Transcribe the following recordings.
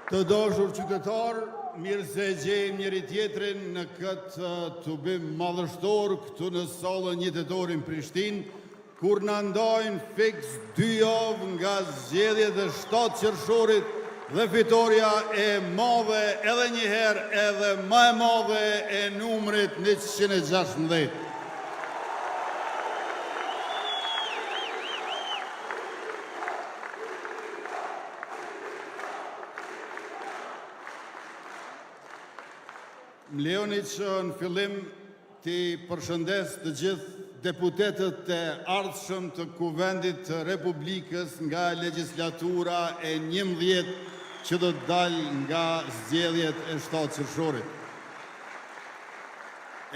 Të dashur qytetar, mirë se gjejmë njëri tjetrin në këtë tubim madhështor këtu në sallën Jetëtorin Prishtinë, kur na ndajnë fiks 2 javë nga zgjedhjet e 7 qershorit dhe fitoria e madhe edhe një herë edhe më e madhe e numrit 116. Më lejoni që në fillim t'i përshëndes të gjithë deputetët e ardhshëm të Kuvendit të Republikës nga legislatura e 11 që do të dalë nga zgjedhjet e 7 qershorit.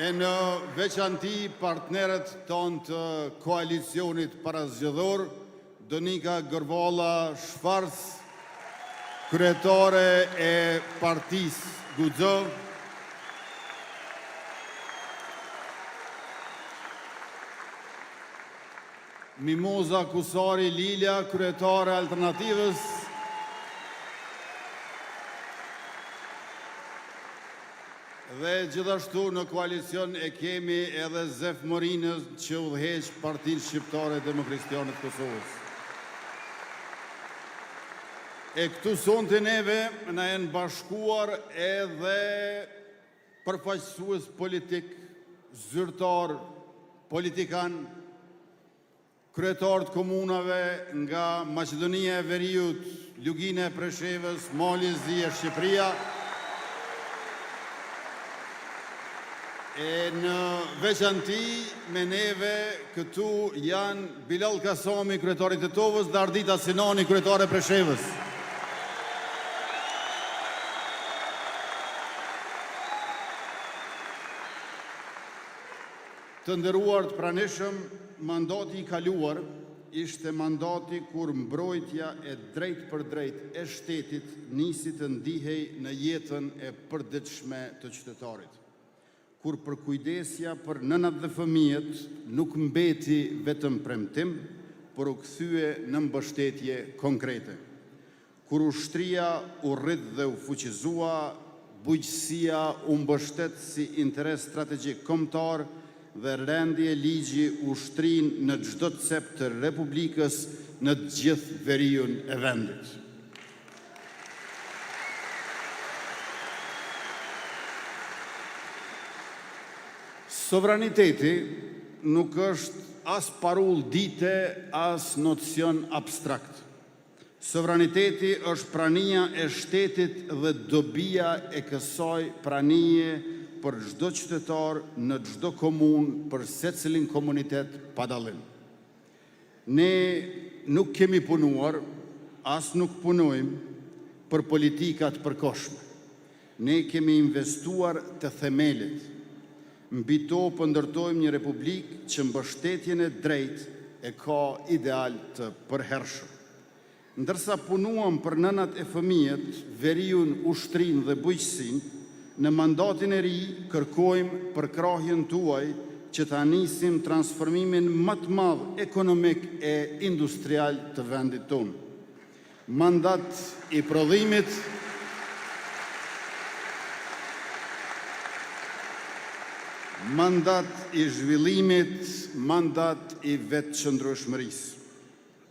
E në veçanti partnerët tonë të koalicionit parazgjedhor, Donika Gërvalla Shfars, kryetare e partisë Guxo, Mimoza Kusari Lilja, kryetare Alternativës, dhe gjithashtu në koalicion e kemi edhe Zef Morinës që udhëheq Partinë Shqiptare Demokristjane të Kosovës. E këtu sonte neve na janë bashkuar edhe përfaqësues politik, zyrtar, politikan, kryetarët komunave nga Maqedonia e Veriut, Lugina e Preshevës, Mali Zi e Shqipëria. E në veçanti me neve këtu janë Bilal Kasami, kryetari i Tetovës, dhe Ardita Sinani, kryetare e Preshevës. Të nderuar të pranishëm, mandati i kaluar ishte mandati kur mbrojtja e drejt për drejt e shtetit nisi të ndihej në jetën e përditshme të qytetarit. Kur përkujdesja për nënat dhe fëmijët nuk mbeti vetëm premtim, por u kthye në mbështetje konkrete. Kur ushtria u rrit dhe u fuqizua, bujqësia u mbështet si interes strategjik kombëtar dhe rendi e ligji ushtrin në çdo cep të Republikës në të gjithë veriun e vendit. Sovraniteti nuk është as parull dite, as nocion abstrakt. Sovraniteti është prania e shtetit dhe dobia e kësaj pranie për çdo qytetar në çdo komunë, për secilin komunitet pa dallim. Ne nuk kemi punuar, as nuk punojmë për politika të përkohshme. Ne kemi investuar të themelit. Mbi to po ndërtojmë një republikë që mbështetjen e drejtë e ka ideal të përhershëm. Ndërsa punuam për nënat e fëmijët, veriun, ushtrinë dhe bujqësinë, në mandatin e ri kërkojmë për krahjen tuaj që ta nisim transformimin më të madh ekonomik e industrial të vendit tonë. Mandat i prodhimit, mandat i zhvillimit, mandat i vetëqëndrueshmërisë.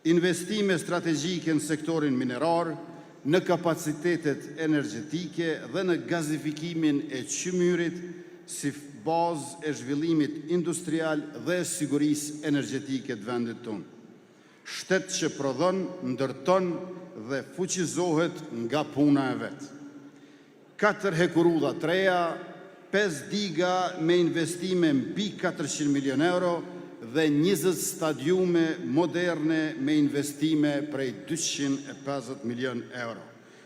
Investime strategjike në sektorin minerar, në kapacitetet energjetike dhe në gazifikimin e qymyrit si bazë e zhvillimit industrial dhe sigurisë energjetike të vendit tonë. Shtet që prodhon, ndërton dhe fuqizohet nga puna e vetë. 4 hekurudha të reja, 5 diga me investime mbi 400 milion euro dhe 20 stadiume moderne me investime prej 250 milion euro.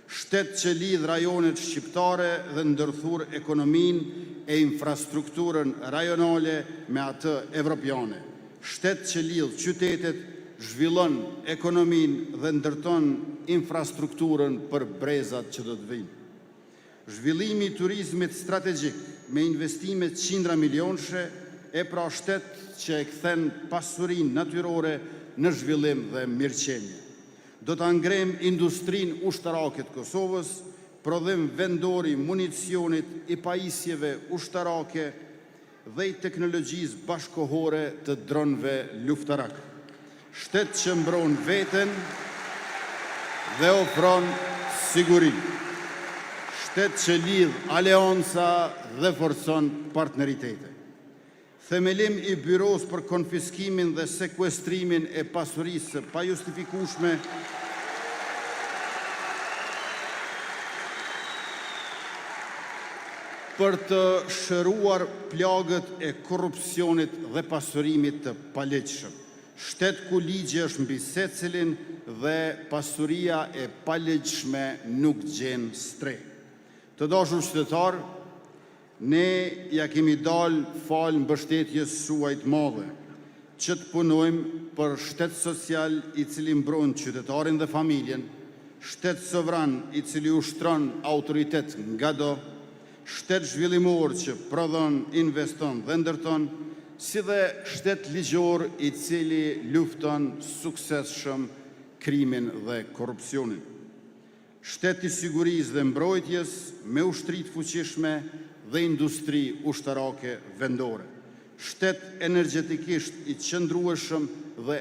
Shtet që lidh rajonet shqiptare dhe ndërthur ekonominë e infrastrukturën rajonale me atë evropiane. Shtet që lidh qytetet, zhvillon ekonominë dhe ndërton infrastrukturën për brezat që do të vinë. Zhvillimi i turizmit strategjik me investime të qindra milionëshe e pra shtet që e kthen pasurinë natyrore në zhvillim dhe mirëqenie. Do të ngrem industrinë ushtarake të Kosovës prodhim vendor i municionit, i pajisjeve ushtarake dhe i teknologjisë bashkohore të dronëve luftarak. Shtet që mbron veten dhe ofron siguri. Shtet që lidh aleanca dhe forcon partneritete. Themelim i Byros për konfiskimin dhe sekuestrimin e pasurisë së pajustifikueshme për të shëruar plagët e korrupsionit dhe pasurimit të palegjshëm. Shtet ku ligji është mbi secilin dhe pasuria e palegjshme nuk gjen stre. Të dashur qytetar, ne ja kemi dalë falë mbështetjes suaj të madhe, që të punojmë për shtet social i cili mbron qytetarin dhe familjen, shtet sovran i cili ushtron autoritet nga do, shtet zhvillimor që prodhon, investon dhe ndërton, si dhe shtet ligjor i cili lufton suksesshëm krimin dhe korrupsionin. Shtet i sigurisë dhe mbrojtjes me ushtri të fuqishme dhe industri ushtarake vendore. Shtet energjetikisht i qëndrueshëm dhe